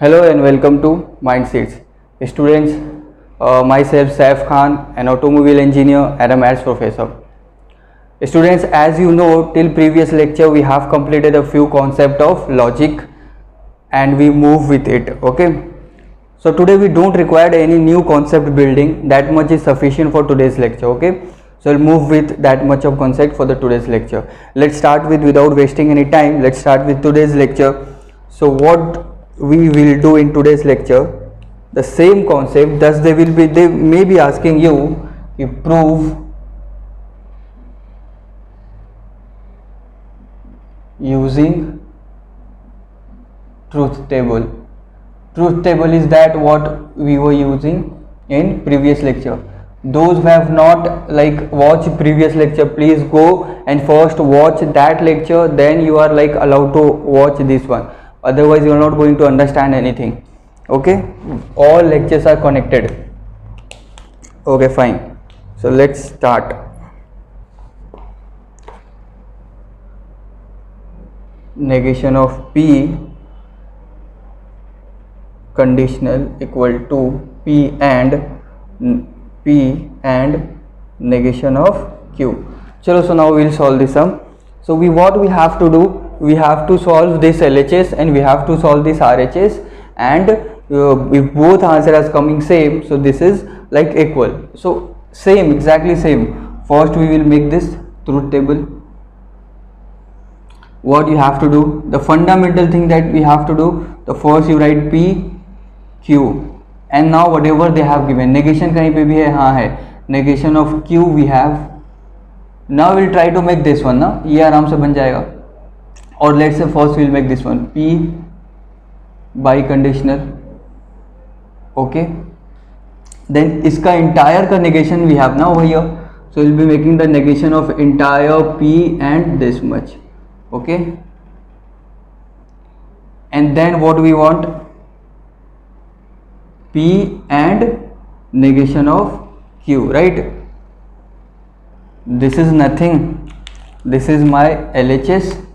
Hello and welcome to Mindseeds. Students, myself Saif Khan, an automobile engineer and a maths professor. Students, as you know, till previous lecture we have completed a few concepts of logic and we move with it. Okay. So today we don't require any new concept building. That much is sufficient for today's lecture. Okay. So we'll move with that much of concept for the today's lecture. Let's start with, without wasting any time, let's start with today's lecture. So what we will do in today's lecture, the same concept. Thus they may be asking you, you prove using truth table. Truth table is that what we were using in previous lecture. Those who have not watched previous lecture, please go and first watch that lecture, then you are allowed to watch this one. Otherwise you are not going to understand anything. Okay, all lectures are connected. Okay, fine. So let's start. Negation of P conditional equal to P and negation of Q. Chalo, so now we will solve this sum. So what we have to do, we have to solve this LHS and we have to solve this RHS, and if both answers are coming same, so this is equal. So same, exactly same. First we will make this truth table. What you have to do, the fundamental thing that we have to do, the first you write P Q, and now whatever they have given, negation kahin pe bhi hai, हाँ है, negation of Q we have. Now we'll try to make this one ना, ये आराम से बन जाएगा. और let's say first we'll make this one P by conditional. Okay, then इसका entire का negation we have now over here, so we'll be making the negation of entire P and this much. Okay, and then what we want, P and negation of Q, right? This is nothing, this is my LHS,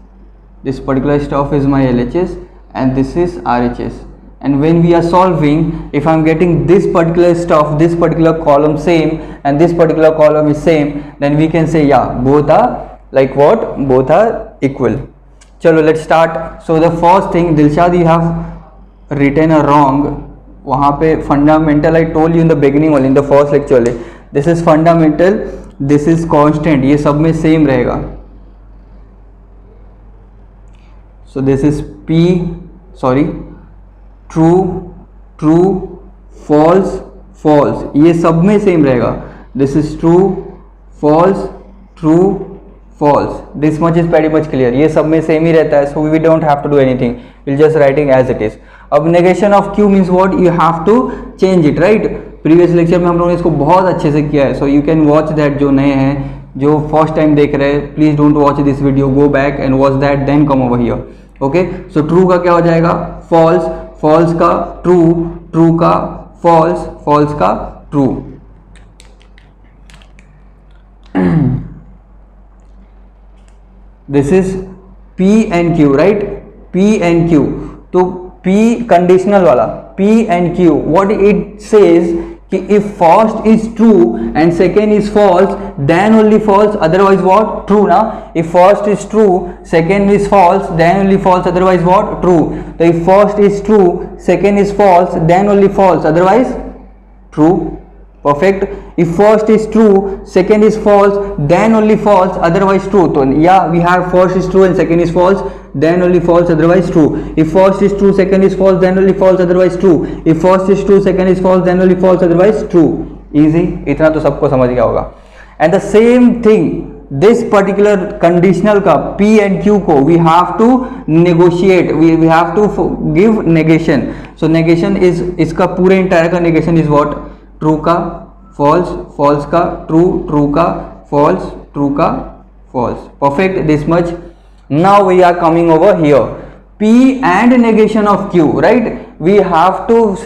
this particular stuff is my LHS, and this is RHS. And when we are solving, if I am getting this particular stuff, this particular column same and this particular column is same, then we can say yeah, both are what? Both are equal. Chalo, let's start. So the first thing, Dilshad, you have written a wrong. वहाँ पे fundamental I told you in the beginning only, in the first lecture only. This is fundamental, this is constant. ये सब में same रहेगा. So this is P, sorry, true, true, false, false. ये सब में same रहेगा. This is true, false, true, false. This much is pretty much clear. ये सब में same ही रहता है. So we don't have to do anything. We'll just writing as it is. अब negation of Q means what? You have to change it, right? Previous lecture में हम लोगों ने इसको बहुत अच्छे से किया है. So you can watch that. जो नए हैं, जो first time देख रहे हैं, please don't watch this video. Go back and watch that, then come over here. Okay? So true का क्या हो जाएगा? False, false का true, true का false, false का true. This is P and Q, right? P and Q. तो P conditional वाला, P and Q, what it says कि if first is true and second is false, then only false, otherwise what? True ना. If first is true, second is false, then only false, otherwise what? True. So if first is true, second is false, then only false, otherwise true. Perfect. If first is true, second is false, then only false, otherwise true. So yeah, we have first is true and second is false, then only false, otherwise true. If first is true, second is false, then only false, otherwise true. If first is true, second is false, then only false, otherwise true. Easy. इतना तो सबको समझ गया होगा. And the same thing, this particular conditional का P and Q को we have to negotiate. We have to give negation. So negation is इसका पूरे entire का negation is what? True का false, false का true, true का false, true का false. Perfect. This much. Now we are coming over here. P and negation of Q, right? We have to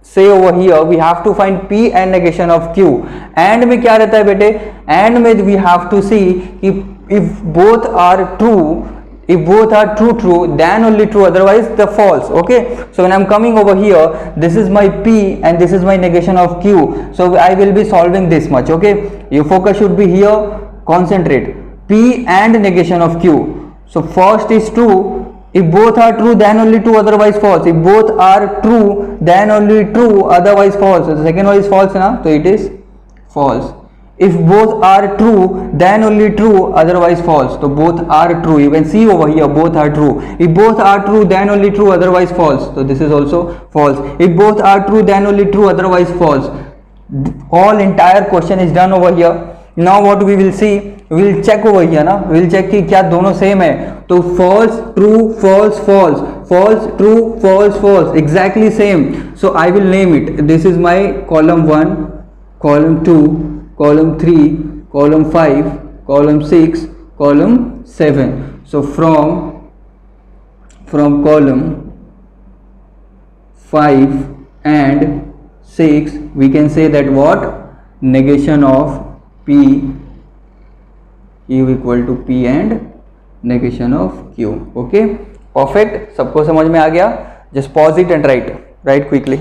say over here, we have to find P and negation of Q. And में क्या रहता है बेटे? And में we have to see if both are true, if both are true true, then only true, otherwise the false. Okay, so when I'm coming over here, this is my P and this is my negation of Q, so I will be solving this much. Okay, your focus should be here, concentrate, P and negation of Q. So first is true, if both are true then only true, otherwise false. If both are true then only true, otherwise false. So the second one is false na, so it is false. If both are true then only true, otherwise false. So both are true, you can see over here, both are true. If both are true then only true, otherwise false. So this is also false. If both are true then only true, otherwise false. All entire question is done over here. Now what we will see, we will check over here ना, we will check कि क्या दोनों same है. तो false true false false, false true false false, exactly same. So I will name it. This is my column 1, column 2, column 3, column 5, column 6, column 7. So from column 5 and 6 we can say that what, negation of P Q equal to P and negation of Q. Okay, perfect. सबको समझ में आ गया? Just pause it and write quickly.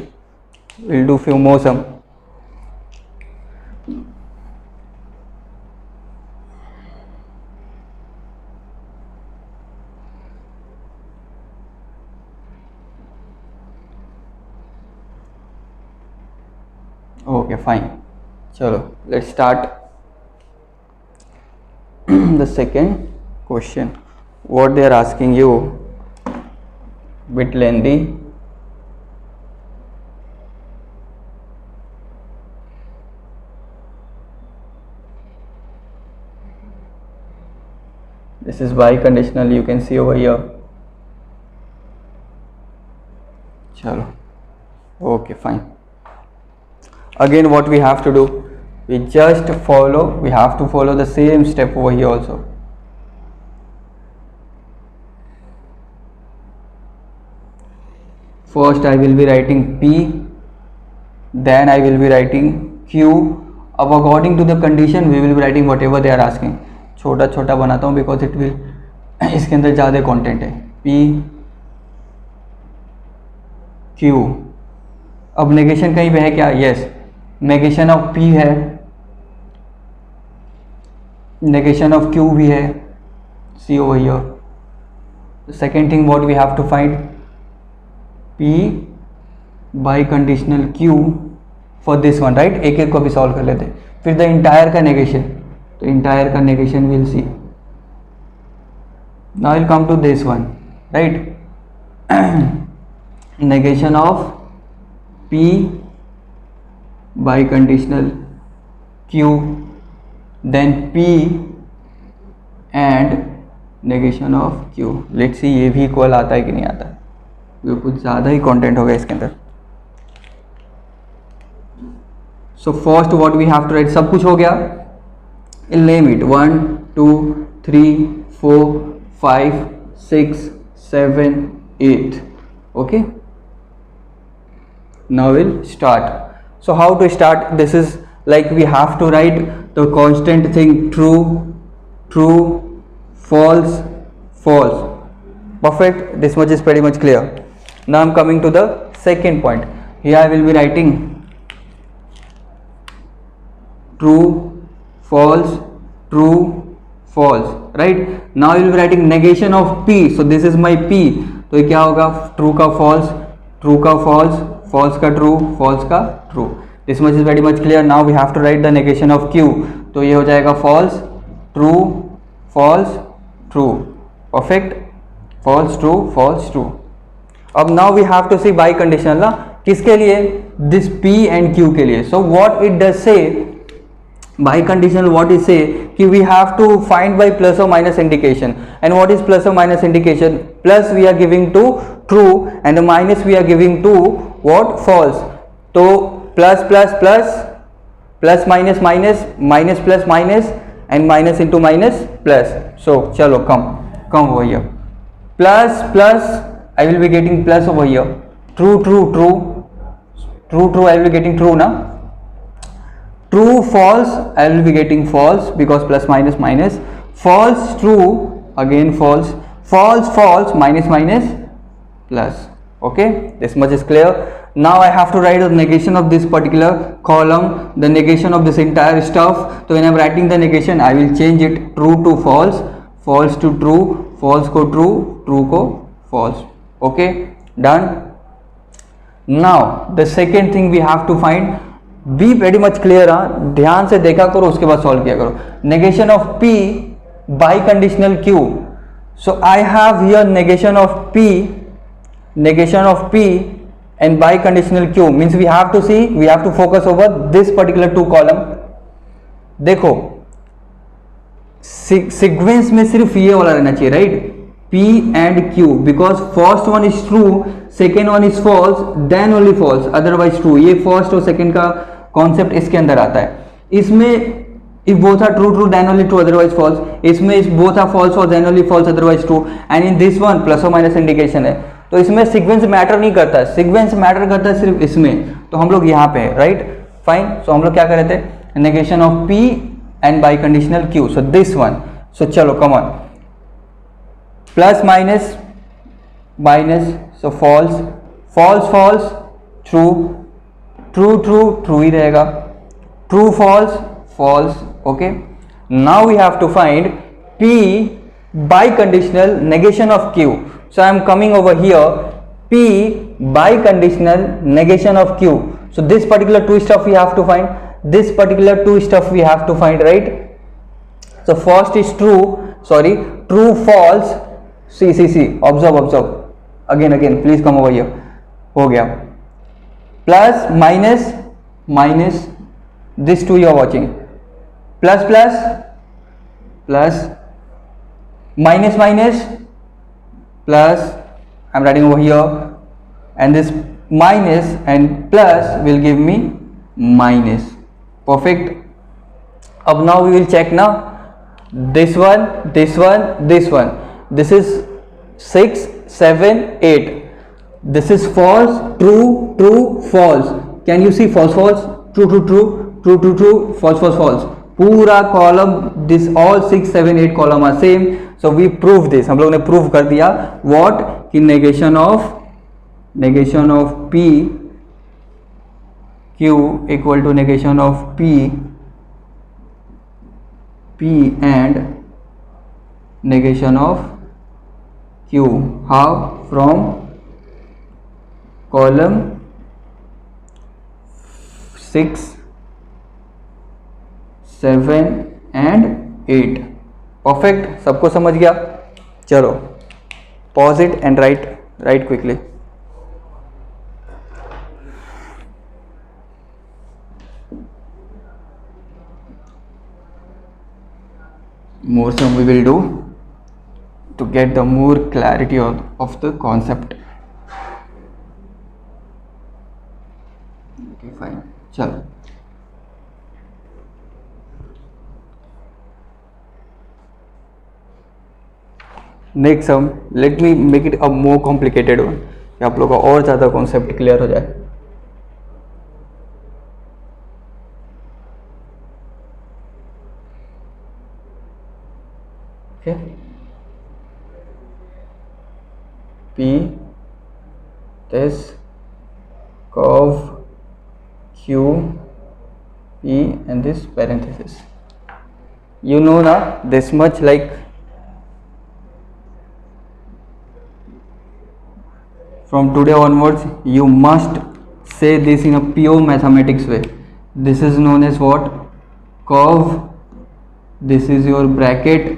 We'll do few more sum. Okay, fine. Chalo, let's start. The second question, what they are asking you, bit lengthy. This is biconditional, you can see over here. Chalo, okay, fine. Again what we have to do, we just follow, we have to follow the same step over here also. First I will be writing P, then I will be writing Q. अब according to the condition we will be writing whatever they are asking. छोटा छोटा बनाता हूँ because it will इसके अंदर ज़्यादा content है. P Q. अब negation कहीं पे है क्या? Yes, negation of P है, negation of Q भी है. See over here. The second thing what we have to find, P biconditional Q for this one, right? एक एक को भी solve कर लेते हैं. फिर the entire का negation, तो entire का negation we'll see. Now I'll come to this one, right? Negation of P biconditional Q, then P and negation of Q. Let's see ये भी इक्वल आता है कि नहीं आता है, ये कुछ ज़्यादा ही कंटेंट होगा इसके अंदर. So first what we have to write, सब कुछ हो गया, I'll name it 1 2 3 4 5 6 7 8. Okay, now we'll start. So how to start? This is like we have to write the constant thing, true true false false. Perfect, this much is pretty much clear. Now I'm coming to the second point. Here I will be writing true false true false, right? Now I will be writing negation of P. So this is my P, तो ये क्या होगा, true का false, true का false, false का true, false का true. This much is very much clear. Now we have to write the negation of Q. तो ये हो जाएगा false true false true. Perfect, false true false true. अब now we have to see biconditional ना, किसके लिए, this P and Q के लिए. So what it does say, biconditional what it say कि we have to find by plus or minus indication. And what is plus or minus indication? Plus we are giving to true and the minus we are giving to what, false. तो plus plus plus, plus minus minus, minus plus minus and minus into minus plus. So चलो come over here, plus plus I will be getting plus over here, true true true true true I will be getting true ना, true false I will be getting false because plus minus minus, false true again false, false false, minus minus plus. Okay, this much is clear. Now I have to write the negation of this particular column, the negation of this entire stuff. So when I am writing the negation, I will change it true to false, false to true, false को true, true को false. Okay, done. Now the second thing we have to find, be pretty much clear, ध्यान से देखा करो, उसके बाद solve किया करो. Negation of P by conditional Q. So I have here negation of P and by conditional Q, means we have to focus over this particular two column. देखो sequence में सिर्फ ये वाला रहना चाहिए, right? P and Q, because first one is true, second one is false, then only false, otherwise true. ये first और second का कॉन्सेप्ट इसके अंदर आता है. इसमें if both are true then only true, otherwise false. इसमें if both are false then only false, otherwise true. And in this one plus or minus indication है, तो इसमें सीक्वेंस मैटर नहीं करता, सीक्वेंस मैटर करता है सिर्फ इसमें. तो हम लोग यहाँ पे है, राइट? फाइन. सो हम लोग क्या कर रहे थे? Negation of P and by conditional Q. So this one. So चलो come on, plus minus minus, so false false false, true true true true ही रहेगा, true false false. Okay, now we have to find P by conditional negation of Q. So I am coming over here, P by conditional negation of Q. So this particular two stuff we have to find, this particular two stuff we have to find, right? So first is true false. See, observe again please come over here. हो गया. Plus minus minus, this two you are watching, plus plus plus, minus minus plus, I am writing over here, and this minus and plus will give me minus. Perfect. अब now we will check now, this one, this one, this one. This is 6, 7, 8. This is false, true, true, false. Can you see false, false, true, true, true, true, true, true, false, false, false. पूरा column, this all 6, 7, 8 column are same. So we prove this, हम लोग ने prove कर दिया. What? कि negation of P Q equal to negation of P and negation of Q. How? From column 6, 7 and 8. Perfect. सबको समझ गया? चलो pause it and right quickly. More sum we will do to get the more clarity of the concept. Okay, fine. चलो next sum, let me make it a more complicated one, कि आप लोगों का और ज़्यादा कॉन्सेप्ट क्लियर हो जाए. Okay, P, this curve Q, P and this parenthesis. You know now this much, like from today onwards you must say this in a pure mathematics way. This is known as what? Curve. This is your bracket,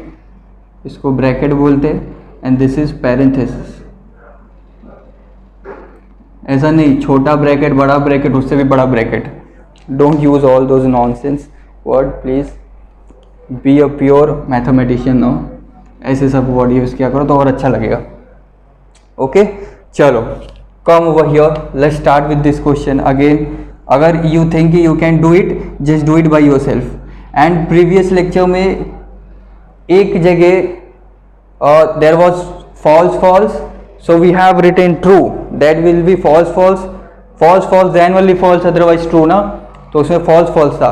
इसको bracket बोलते हैं, and this is parenthesis. ऐसा नहीं छोटा bracket, बड़ा bracket, उससे भी बड़ा bracket. Don't use all those nonsense word, please be a pure mathematician now. ऐसे सब वर्ड यूज किया करो तो और अच्छा लगेगा. ओके, चलो come over here, let's start with this question again. अगर you think you can do it, just do it by yourself. And previous lecture में एक जगह there was false false, so we have written true, that will be false false, false false then only false, otherwise true ना. तो उसमें false false था,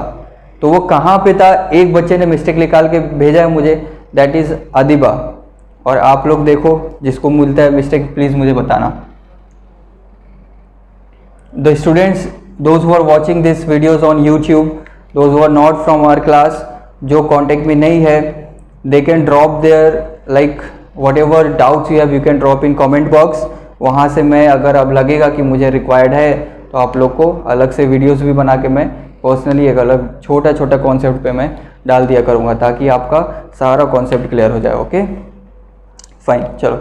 तो वो कहाँ पे था? एक बच्चे ने मिस्टेक निकाल के भेजा है मुझे, that is अदिबा. और आप लोग देखो, जिसको मिलता है मिस्टेक प्लीज़ मुझे बताना. The students, those who are watching these videos on YouTube, those who are not from our class, जो contact में नहीं है, they can drop their like whatever doubts you have, you can drop in comment box. वहाँ से मैं अगर अब लगेगा कि मुझे required है तो आप लोग को अलग से videos भी बना के मैं पर्सनली एक अलग छोटा छोटा कॉन्सेप्ट पे मैं डाल दिया करूँगा ताकि आपका सारा कॉन्सेप्ट क्लियर हो जाए. ओके फाइन, चलो.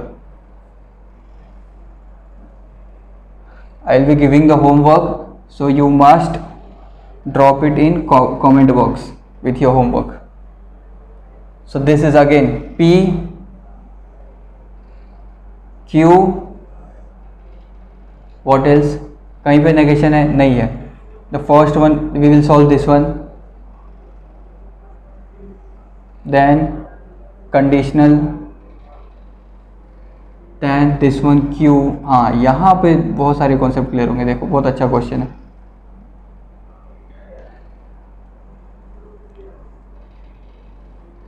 I will be giving the homework, so you must drop it in comment box with your homework. So this is again P, Q, what else? कहीं पे negation है? नहीं है. The first one we will solve this one. Then conditional. Then this one Q. हाँ, यहाँ पे बहुत सारे कॉन्सेप्ट क्लियर होंगे. देखो बहुत अच्छा क्वेश्चन है.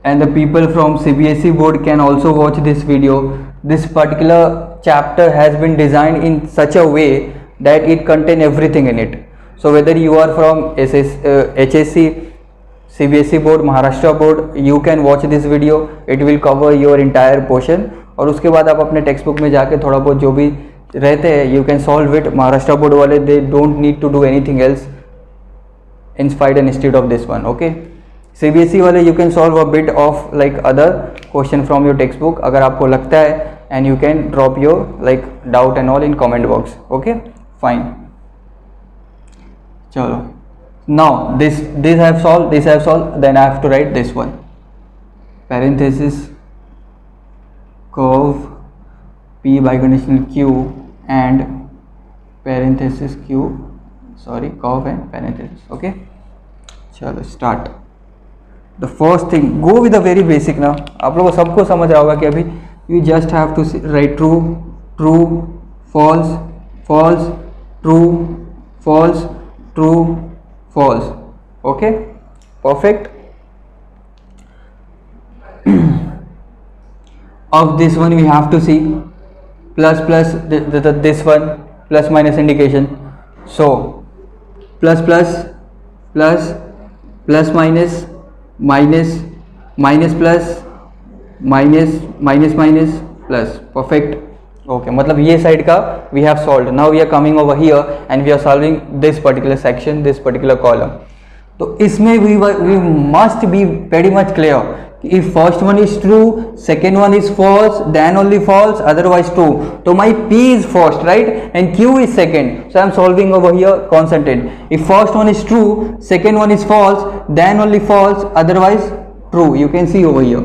And the people from CBSE board can also watch this video. This particular chapter has been designed in such a way that it contain everything in it. So whether you are from HSC, CBSE board, Maharashtra board, you can watch this video. It will cover your entire portion. और उसके बाद आप अपने text book में जाके थोड़ा बहुत जो भी रहते हैं you can solve it. Maharashtra board वाले they don't need to do anything else inspired and instead of this one. Okay, CBSE वाले you can solve a bit of like other question from your text book अगर आपको लगता है, and you can drop your like doubt and all in comment box. Okay fine, चलो. Now this I have solve, this I have solve, then I have to write this one. Parenthesis curve P biconditional Q and parenthesis Q, sorry, curve and parenthesis. Okay, चलो start. The first thing, go with the very basic now. आप लोगों को सबको समझ रहा होगा कि अभी you just have to write true, true, false, false, true, false, true, false. Okay, perfect. Of this one we have to see plus plus this one plus minus indication. So plus plus plus plus minus minus minus plus minus minus minus plus. Perfect. Okay, मतलब ये side का we have solved. Now we are coming over here and we are solving this particular section, this particular column. तो इसमें we must be pretty much clear. If first one is true, second one is false, then only false, otherwise true. So my P is first, right? And Q is second. So I am solving over here, concentrate. If first one is true, second one is false, then only false, otherwise true. You can see over here.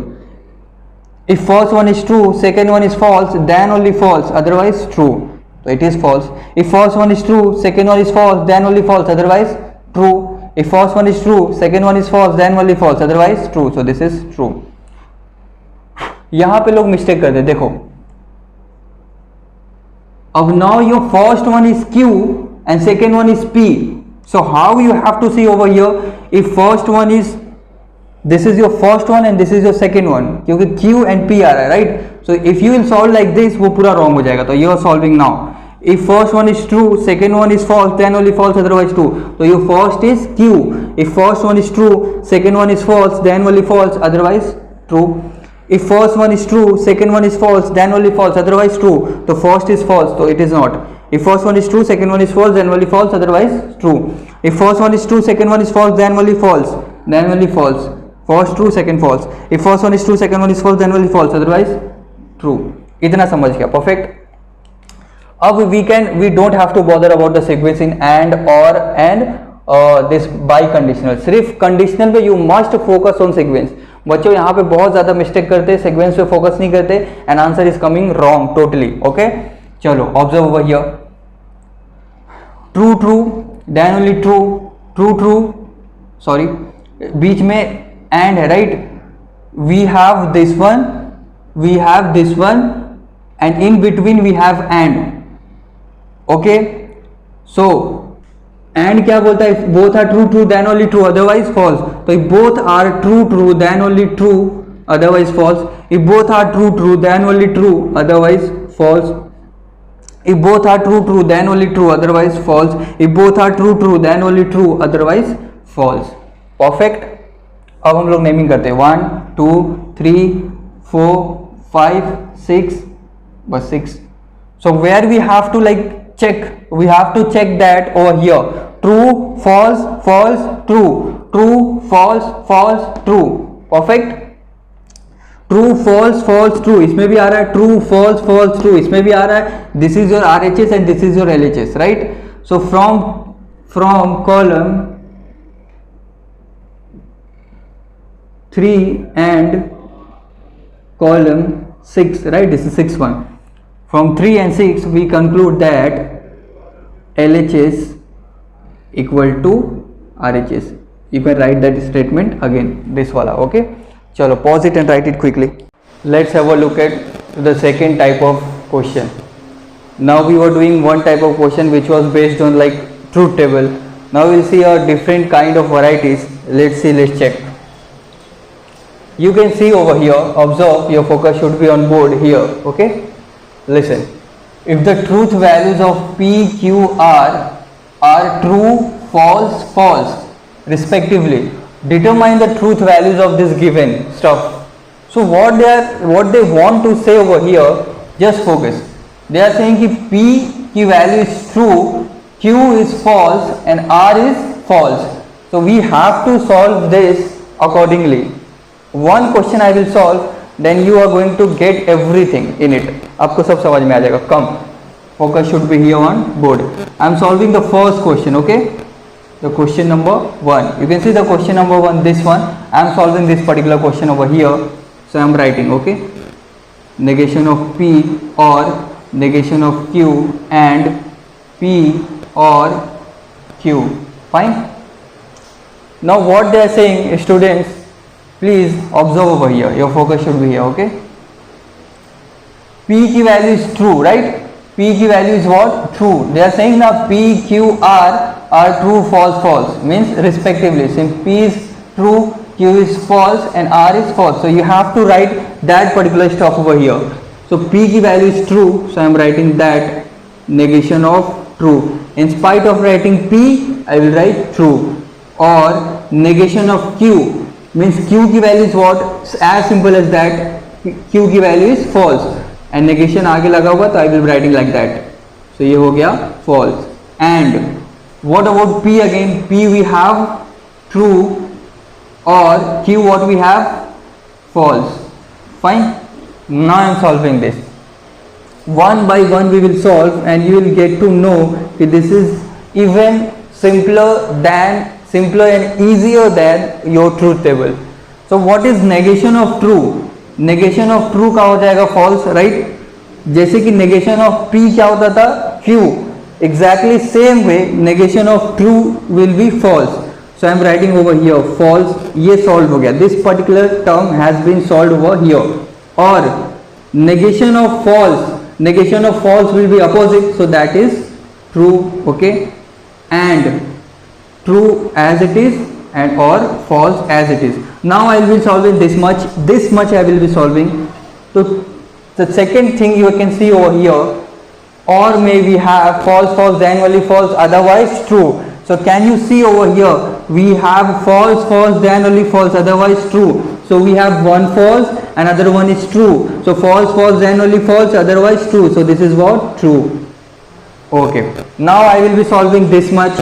If first one is true, second one is false, then only false, otherwise true. So it is false. If first one is true, second one is false, then only false, otherwise true. If first one is true, second one is false, then only false, otherwise true. So this is true. यहाँ पे लोग mistake करते हैं. देखो अब now your first one is Q and second one is P. So how you have to see over here? If first one is, this is your first one and this is your second one, क्योंकि Q and P आ रहा है, right? So if you will solve like this, वो पूरा wrong हो जाएगा. तो you are solving now. If first one is true, second one is false, then only false, otherwise true. So your first is Q. If first one is true, second one is false, then only false, otherwise true. If first one is true, second one is false, then only false, otherwise true. So first is false, so it is not. If first one is true, second one is false, then only false, otherwise true. If first one is true, second one is false, then only false, then only false. First true, second false. If first one is true, second one is false, then only false, otherwise true. इतना समझ गया. Perfect. अब we don't have to bother about the sequence in and or and this by conditional. सिर्फ conditional पे you must focus on sequence. बच्चों यहाँ पे बहुत ज़्यादा मिस्टेक करते हैं, sequence पे फोकस नहीं करते, and answer is coming wrong totally. Okay, चलो observe over here. True true, then only true, true true, sorry, बीच में and है, right? We have this one, we have this one, and in between we have and. Okay, so and क्या बोलता है? Both are true true then only true, otherwise false. तो both are true true then only true, otherwise false. If both are true, true, then only true, otherwise false. If both are true, true, then only true, otherwise false. If both are true, true, then only true, otherwise false. Perfect. अब हम लोग naming करते हैं 1 2 3 4 5 6, बस 6. So where we have to like check, we have to check that over here, true, false, false, true, true, false, false, true. Perfect. True false false true, इसमें भी आ रहा है ट्रू फॉल्स फॉल्स ट्रू, इसमें भी आ रहा है. This is your RHS and this is your LHS, right. So from column 3 and column 6, right, this is 6 one. From 3 and 6 we conclude that LHS equal to RHS. You can write that statement again, this wala. Okay, chalo pause it and write it quickly. Let's have a look at the second type of question. Now we were doing one type of question which was based on like truth table. Now we'll see a different kind of varieties. Let's see, let's check. You can see over here, observe, your focus should be on board here. Okay, listen. If the truth values of P, Q, R are true, false, false respectively, determine the truth values of this given stuff. So what they want to say over here, just focus. They are saying कि P की value is true, Q is false and R is false. So we have to solve this accordingly. One question I will solve, then you are going to get everything in it. आपको सब समझ में आ जाएगा. Come, focus should be here on board. I am solving the first question. Okay, the question number 1. You can see the question number 1. This one I am solving this particular question over here. So I am writing. Okay, negation of P or negation of Q and P or Q. Fine. Now what they are saying, students, please observe over here, your focus should be here. Okay, P की value is true, right? P की value is what? True. They are saying now P, Q, R are true, false, false, means respectively. Since P is true, Q is false and R is false, so you have to write that particular stuff over here. So P की value is true, so I am writing that negation of true. In spite of writing P, I will write true. Or negation of Q means Q की value is what? As simple as that. Q की value is false and negation आगे लगा हुआ, तो I will be writing like that. So ये हो गया false. And what about P again? P we have true or Q what we have? False. Fine. Now I am solving this. One by one we will solve and you will get to know that this is even simpler and easier than your truth table. So what is negation of true? Negation of true का हो जाएगा false, right? जैसे कि negation of P क्या होता था? Q. Exactly same way negation of true will be false. So I am writing over here false. ये solved हो गया. This particular term has been solved over here. Or negation of false will be opposite, so that is true. Okay, and true as it is and or false as it is. Now I will be solving this much I will be solving. So the second thing you can see over here, or may we have false false then only false, otherwise true. So can you see over here, we have false false then only false, otherwise true. So we have one false, another one is true. So false false then only false, otherwise true. So this is what? True. Okay, now I will be solving this much.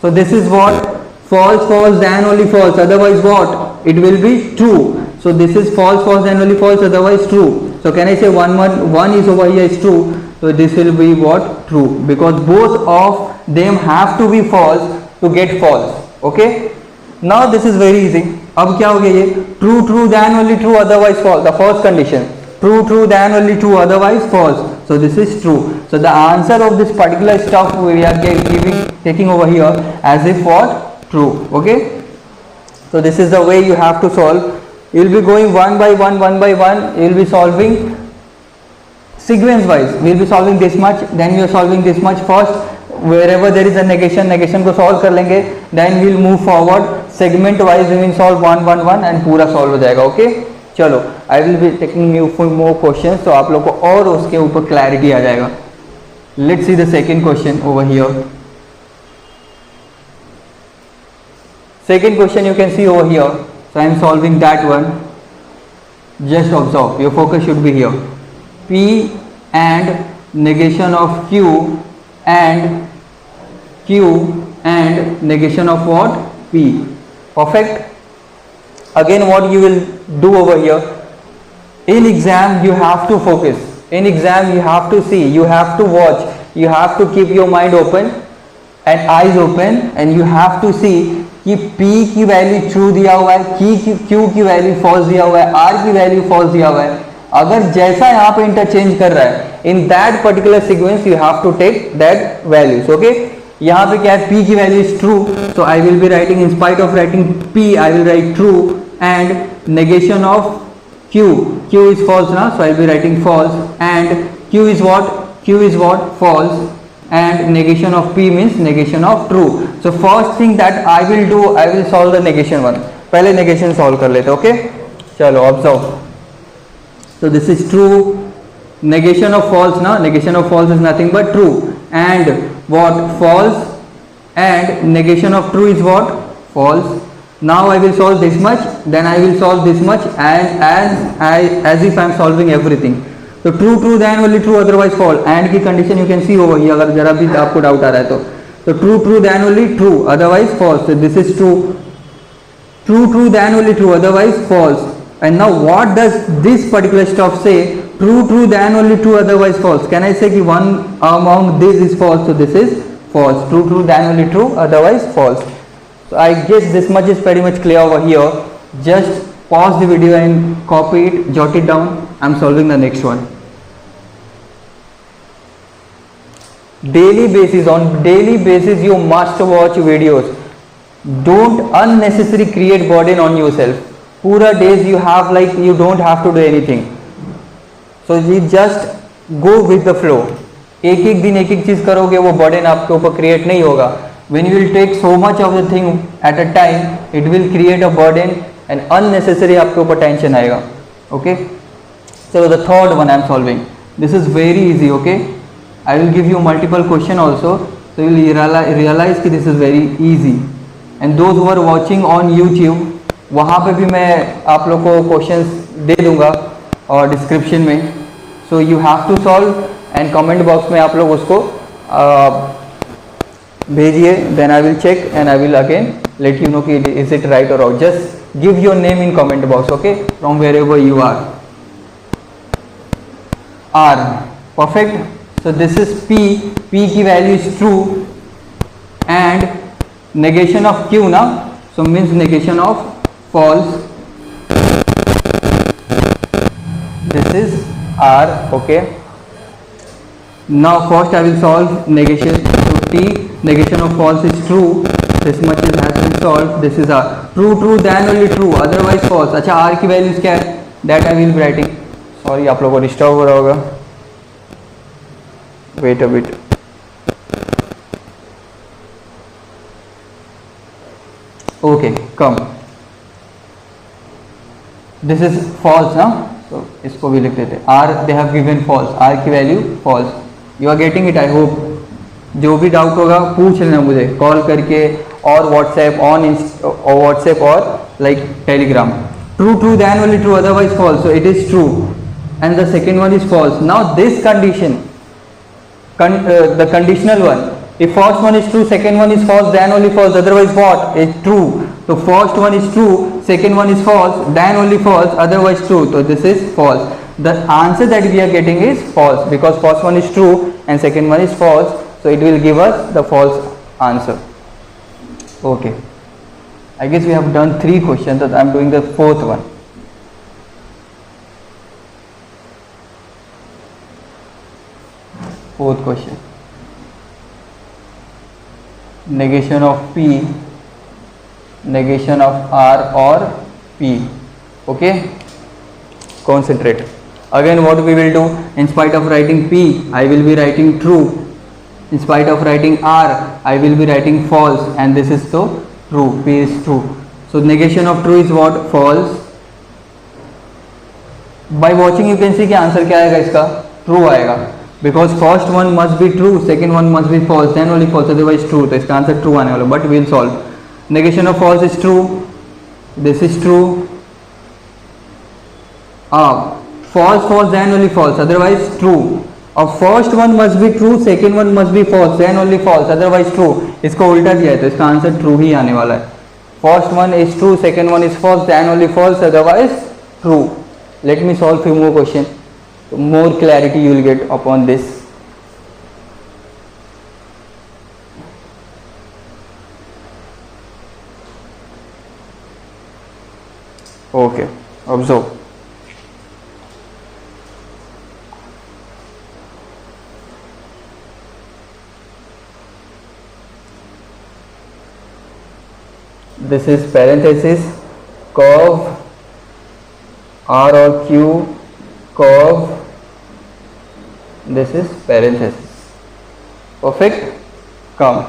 So this is what? False false then only false, otherwise what? It will be true. So this is false false then only false, otherwise true. So can I say one is over here is true, so this will be what? True, because both of them have to be false to get false. Okay, now this is very easy. अब क्या हो गया ये? True true then only true, otherwise false, the first condition. True true then only true, otherwise false. So this is true. So the answer of this particular stuff we are taking over here as if what? True. Okay, so this is the way you have to solve. You will be going one by one. You will be solving sequence wise. We will be solving this much, then we are solving this much first. Wherever there is a negation को solve कर लेंगे, then we will move forward segment wise. We will solve one and पूरा solve हो जाएगा. Okay, चलो आई will be taking new for more question, तो आप लोग को और उसके ऊपर क्लैरिटी आ जाएगा. Let's see the second question over here. Second question you can see over here. So I am solving that one. Just observe. Your focus should be here. P and negation of Q and Q and negation of what? P. Perfect. Again, what you will do over here? In exam you have to focus. In exam you have to see. You have to watch. You have to keep your mind open and eyes open, and you have to see कि P की value true दिया हुआ है, Q की value false दिया हुआ है, R की वैल्यू फॉल्स दिया हुआ है. अगर जैसा यहाँ पे इंटरचेंज कर रहा है, in that particular sequence you have to take that values. Okay, यहाँ पे क्या है, P की value is true, so I will be writing, in spite of writing P I will write true, and negation of Q is false ना, so I will be writing false, and Q is what false, and negation of P means negation of true. So first thing that I will do, I will solve the negation one. पहले negation solve कर लेते. Okay, चलो observe. So this is true. Negation of false ना, negation of false is nothing but true, and what, false, and negation of true is what, false. Now I will solve this much, then I will solve this much, and as if I am solving everything. तो true then only true otherwise false. And की condition you can see over here, अगर जरा भी आपको doubt आ रहा है तो true then only true otherwise false. This is true then only true otherwise false. And now what does this particular stuff say, true then only true otherwise false. Can I say कि one among this is false, so this is false. True then only true, otherwise false. So I guess this much is pretty much clear over here. Just pause the video and copy it, jot it down. I'm solving the next one. Daily basis, on daily basis you must watch videos. Don't unnecessarily create burden on yourself. Pura days you have, like, you don't have to do anything. So you just go with the flow. एक एक दिन एक एक चीज करोगे, वो burden आपके ऊपर क्रिएट नहीं होगा. When you will take so much of the thing at a time, it will create a burden and unnecessary आपके ऊपर टेंशन आएगा. Okay, so the third one I am solving. This is very easy. Okay, I will give you multiple question also, so you will realize कि this is very easy. And those who are watching on YouTube, वहाँ पे भी मैं आप लोग को questions दे दूँगा और डिस्क्रिप्शन में. So you have to solve and comment box में आप लोग उसको भेजिए. Then I will check and I will again let you know कि is it right or wrong. Just give your name in comment box. Okay, from wherever you are. R, perfect. So this is P की value is true, and negation of Q ना, so means negation of false. This is R. Okay, now first I will solve negation. So T, negation of false is true. This much has been solved. This is R. True then only true, otherwise false. अच्छा, R की values क्या है, that I will be writing. Sorry, आप लोगों को disturb हो रहा होगा. Wait a bit. Okay, come. This is false ना, so इसको भी लिख देते. R they have given false. R की value false. You are getting it, I hope. जो भी डाउट होगा पूछ लेना मुझे कॉल करके, और व्हाट्सएप और like Telegram. True then only true otherwise false. So it is true and the second one is false. Now this condition, the conditional one, if first one is true, second one is false, then only false, otherwise what is true. So first one is true, second one is false, then only false, otherwise true. So this is false. The answer that we are getting is false, because first one is true and second one is false, so it will give us the false answer. Okay, I guess we have done 3 questions, so I am doing the 4th one. Fourth question, negation of P, negation of R or P. Okay, concentrate. Again what we will do, in spite of writing P, I will be writing true. In spite of writing R, I will be writing false, and this is so true. P is true. So negation of true is what, false. By watching you can see कि answer क्या आएगा इसका, true आएगा, because first one must be true, second one must be false, then only false, otherwise true, तो इसका answer true आने वाला, but will solve. Negation of false is true, this is true. False, false, then only false, otherwise true. First one must be true, second one must be false, then only false, otherwise true. इसको उल्टा दिया है तो इसका answer true ही आने वाला है. First one is true, second one is false, then only false, otherwise true. Let me solve few more questions. More clarity you will get upon this. Okay, observe. This is parenthesis, curve R or Q, curve, this is parenthesis. Perfect. Come,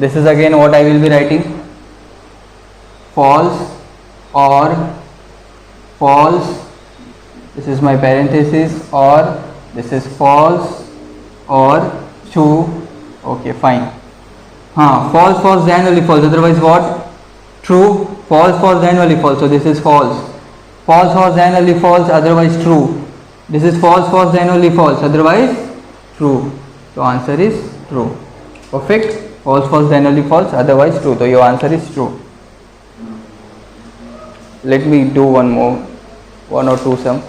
this is again what I will be writing, false or false, this is my parenthesis, or this is false or true. Okay, fine. False, false, then only false, otherwise what? True. False, false, then only false, so this is false. False, false, then only false, otherwise true. This is false, false, then only false, otherwise true. So answer is true. Perfect. False, false, then only false, otherwise true. So your answer is true. Let me do one more, one or two sum.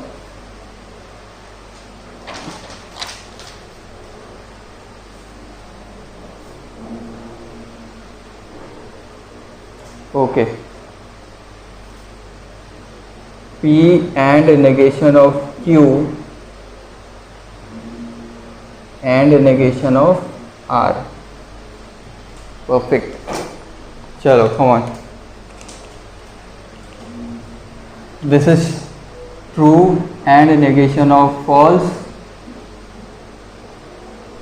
Okay, P and negation of Q and negation of R. Perfect. Chalo, come on. This is true and negation of false,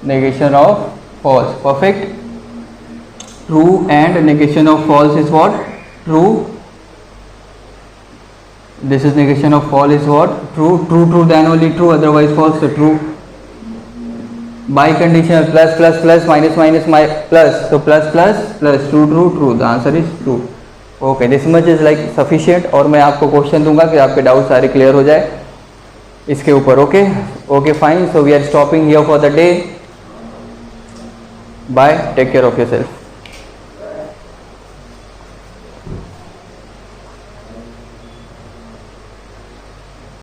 negation of false. Perfect. True and negation of false is what? True. This is negation of false is what? True. True, true, then only true, otherwise false, so true. Biconditional, plus, plus, plus, minus, minus, plus, so plus, plus, plus, true, true, true, the answer is true. Okay, this much is like sufficient. और मैं आपको question दूंगा कि आपके doubt सारे clear हो जाए इसके ऊपर. Okay, okay, fine. So we are stopping here for the day. Bye, take care of yourself.